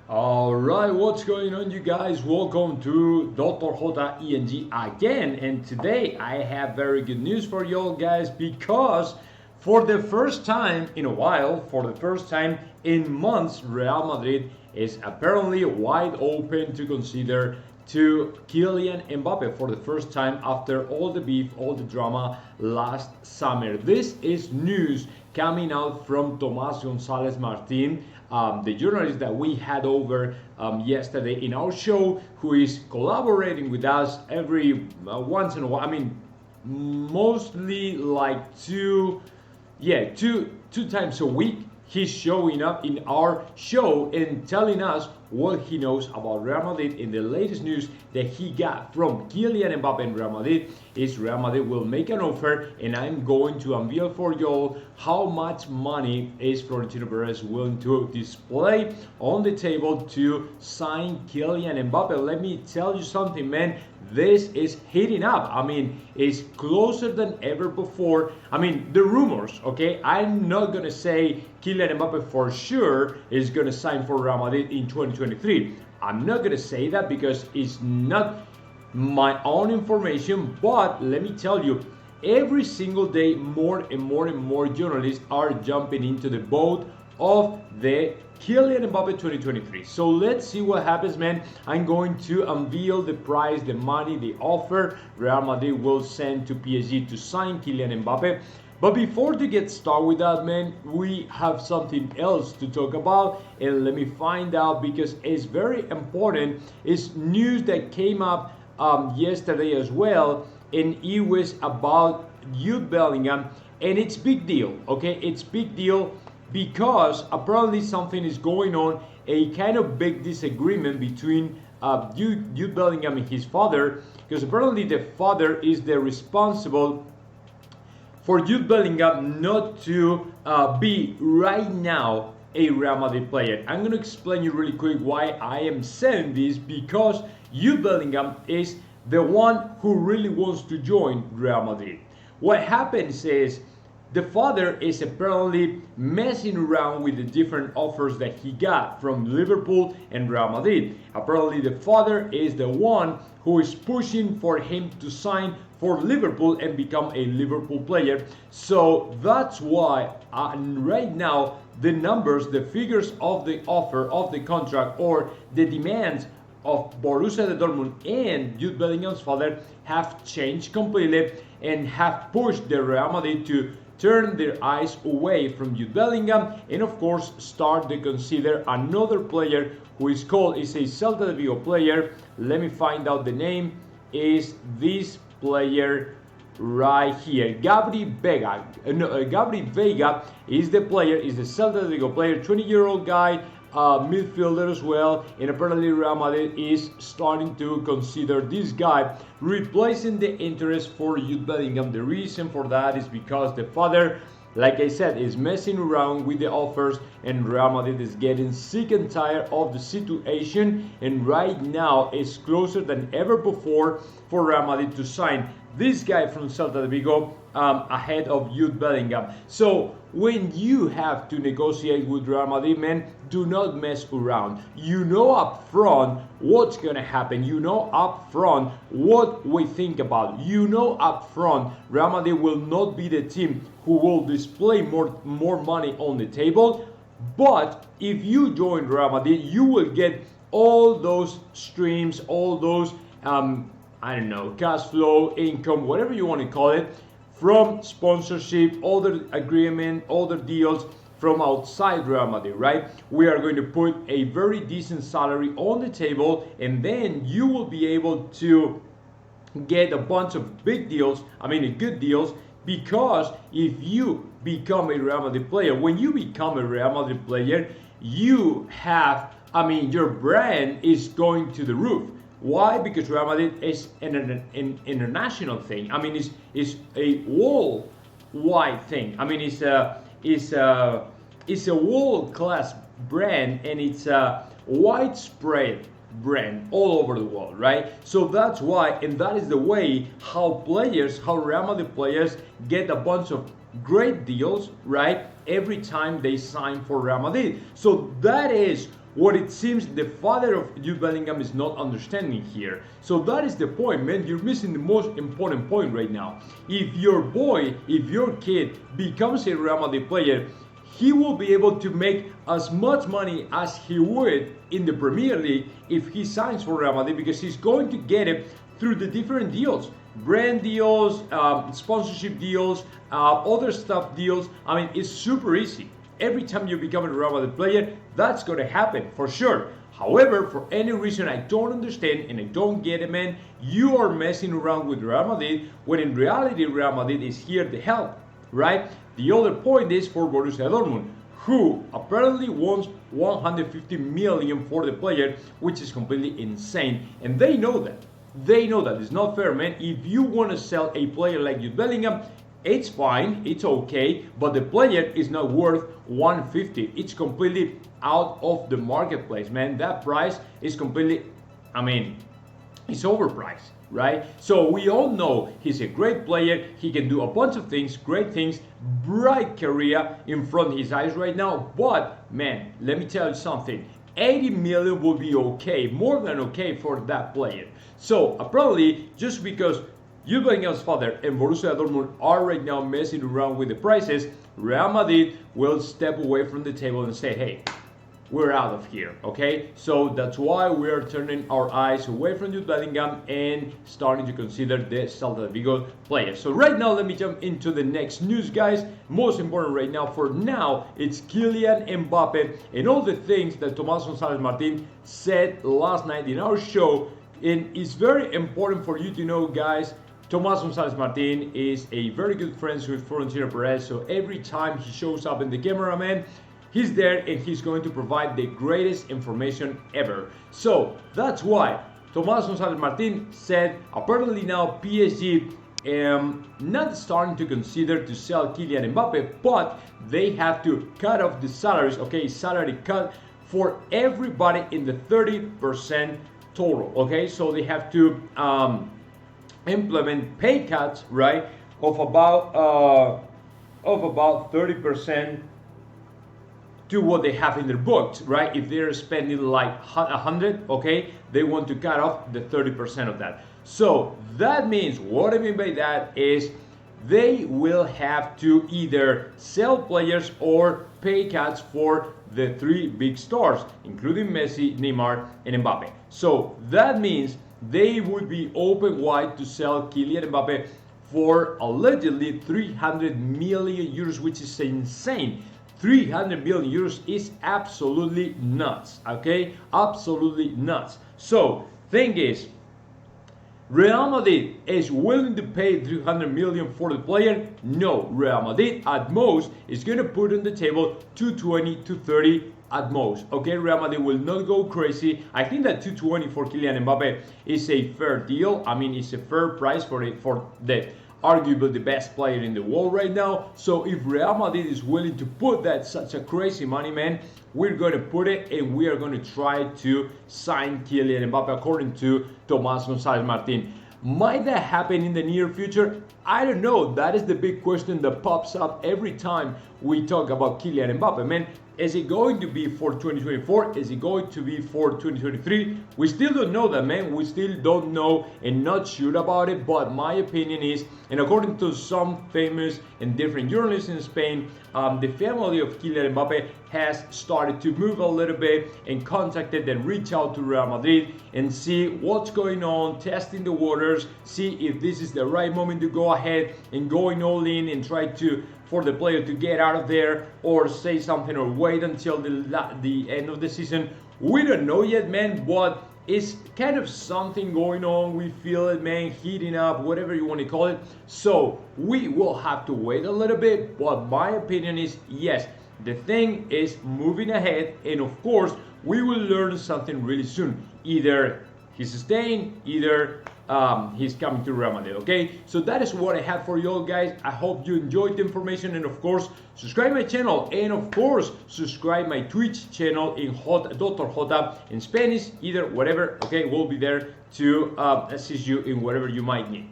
Alright, what's going on, you guys? Welcome to Dr. Jota ENG again, and today I have very good news for y'all guys because for the first time in a while, for the first time in months, Real Madrid is apparently wide open to consider to Kylian Mbappe for the first time after all the beef, all the drama last summer. This is news coming out from Tomás González Martín, the journalist that we had over yesterday in our show, who is collaborating with us every once in a while. I mean, mostly like two times a week. He's showing up in our show and telling us what he knows about Real Madrid. In the latest news that he got from Kylian Mbappe and Real Madrid is Real Madrid will make an offer, and I'm going to unveil for y'all how much money is Florentino Perez willing to display on the table to sign Kylian Mbappe. Let me tell you something, man. This is heating up. I mean, it's closer than ever before. I mean, the rumors, okay? I'm not going to say Kylian Mbappe for sure is going to sign for Real Madrid in 2023. I'm not going to say that because it's not my own information, but let me tell you, every single day, more and more and more journalists are jumping into the boat of the Kylian Mbappe 2023. So let's see what happens, man. I'm going to unveil the price, the money, the offer Real Madrid will send to PSG to sign Kylian Mbappe. But before to get started with that, man, we have something else to talk about, and let me find out because it's very important. It's news that came up yesterday as well, and it was about Jude Bellingham, and it's big deal, okay? It's big deal because apparently something is going on, a kind of big disagreement between Jude Bellingham and his father, because apparently the father is the responsible for Jude Bellingham not to be right now a Real Madrid player. I'm going to explain you really quick why I am saying this, because Jude Bellingham is the one who really wants to join Real Madrid. What happens is the father is apparently messing around with the different offers that he got from Liverpool and Real Madrid. Apparently the father is the one who is pushing for him to sign for Liverpool and become a Liverpool player. So that's why right now the numbers, the figures of the offer of the contract or the demands of Borussia Dortmund and Jude Bellingham's father have changed completely and have pushed the Real Madrid to turn their eyes away from Jude Bellingham and of course start to consider another player who is a Celta de Vigo player. Let me find out the name. Is this player right here, Gabri Vega. Gabri Vega is the player, is the Celta de Vigo player, 20-year-old guy, midfielder as well, and apparently Real Madrid is starting to consider this guy replacing the interest for Jude Bellingham. The reason for that is because the father, like I said, is messing around with the offers, and Real Madrid is getting sick and tired of the situation, and right now it's closer than ever before for Real Madrid to sign this guy from Celta de Vigo ahead of Jude Bellingham. So when you have to negotiate with Real Madrid, man, do not mess around. You know up front what's going to happen. You know up front what we think about. You know up front Real Madrid will not be the team who will display more money on the table. But if you join Real Madrid, you will get all those streams, all those I don't know, cash flow, income, whatever you want to call it, from sponsorship, other agreement, other deals from outside Real Madrid, right? We are going to put a very decent salary on the table, and then you will be able to get a bunch of big deals, good deals, because if you become a Real Madrid player, when you become a Real Madrid player, you have, your brand is going to the roof. Why? Because Real Madrid is an international thing. It's a worldwide thing. It's a world-class brand, and it's a widespread brand all over the world, right? So that's why, and that is the way how Real Madrid players get a bunch of great deals, right? Every time they sign for Real Madrid. So that is what it seems the father of Jude Bellingham is not understanding here. So that is the point, man. You're missing the most important point right now. If your boy, if your kid becomes a Real Madrid player, he will be able to make as much money as he would in the Premier League if he signs for Real Madrid, because he's going to get it through the different deals. Brand deals, sponsorship deals, other stuff deals. I mean, it's super easy. Every time you become a Real Madrid player, that's going to happen for sure. However, for any reason I don't understand and I don't get it, man, you are messing around with Real Madrid when in reality Real Madrid is here to help, right? The other point is for Borussia Dortmund, who apparently wants 150 million for the player, which is completely insane, and they know that. They know that it's not fair, man. If you want to sell a player like Jude Bellingham, it's fine, it's okay, but the player is not worth 150. It's completely out of the marketplace, man. That price is completely, I mean, it's overpriced, right? So we all know he's a great player. He can do a bunch of things, great things, bright career in front of his eyes right now. But man, let me tell you something. 80 million will be okay, more than okay for that player. So apparently, just because Jude Bellingham's father and Borussia Dortmund are right now messing around with the prices, Real Madrid will step away from the table and say, hey, we're out of here, okay? So that's why we're turning our eyes away from Jude Bellingham and starting to consider the Celta Vigo player. So right now, let me jump into the next news, guys. Most important right now, for now, it's Kylian Mbappe and all the things that Tomás González Martín said last night in our show. And it's very important for you to know, guys, Tomás González Martín is a very good friend with Florentino Perez. So every time he shows up in the camera, man, he's there and he's going to provide the greatest information ever. So that's why Tomás González Martín said apparently now PSG not starting to consider to sell Kylian Mbappe, but they have to cut off the salaries, okay, salary cut for everybody in the 30% total, okay? So they have to implement pay cuts, right, of about 30% to what they have in their books, right? If they're spending like 100, okay, they want to cut off the 30% of that. So that means, what I mean by that is they will have to either sell players or pay cuts for the three big stars, including Messi, Neymar, and Mbappe. So that means they would be open wide to sell Kylian Mbappe for allegedly 300 million euros, which is insane. 300 million euros is absolutely nuts, okay? Absolutely nuts. So, thing is, Real Madrid is willing to pay 300 million for the player? No, Real Madrid at most is going to put on the table 220, 230 at most. Okay, Real Madrid will not go crazy. I think that 220 for Kylian Mbappe is a fair deal. I mean, it's a fair price for the arguably the best player in the world right now. So if Real Madrid is willing to put that such a crazy money, man, we're going to put it and we are going to try to sign Kylian Mbappe according to Tomás González Martín. Might that happen in the near future? I don't know. That is the big question that pops up every time we talk about Kylian Mbappe, man. Is it going to be for 2024? Is it going to be for 2023? We still don't know that, man. We still don't know and not sure about it. But my opinion is, and according to some famous and different journalists in Spain, the family of Kylian Mbappe has started to move a little bit and contacted and reach out to Real Madrid and see what's going on, testing the waters, see if this is the right moment to go ahead and going all in and try to for the player to get out of there or say something or wait until the end of the season. We don't know yet, man, but it's kind of something going on. We feel it, man, heating up, whatever you want to call it. So we will have to wait a little bit, but my opinion is yes, the thing is moving ahead, and of course we will learn something really soon. Either he's staying, either he's coming to Real Madrid, okay? So that is what I have for you all, guys. I hope you enjoyed the information, and of course, subscribe my channel, and of course, subscribe my Twitch channel in Dr. Jota in Spanish, either whatever, okay? We'll be there to assist you in whatever you might need.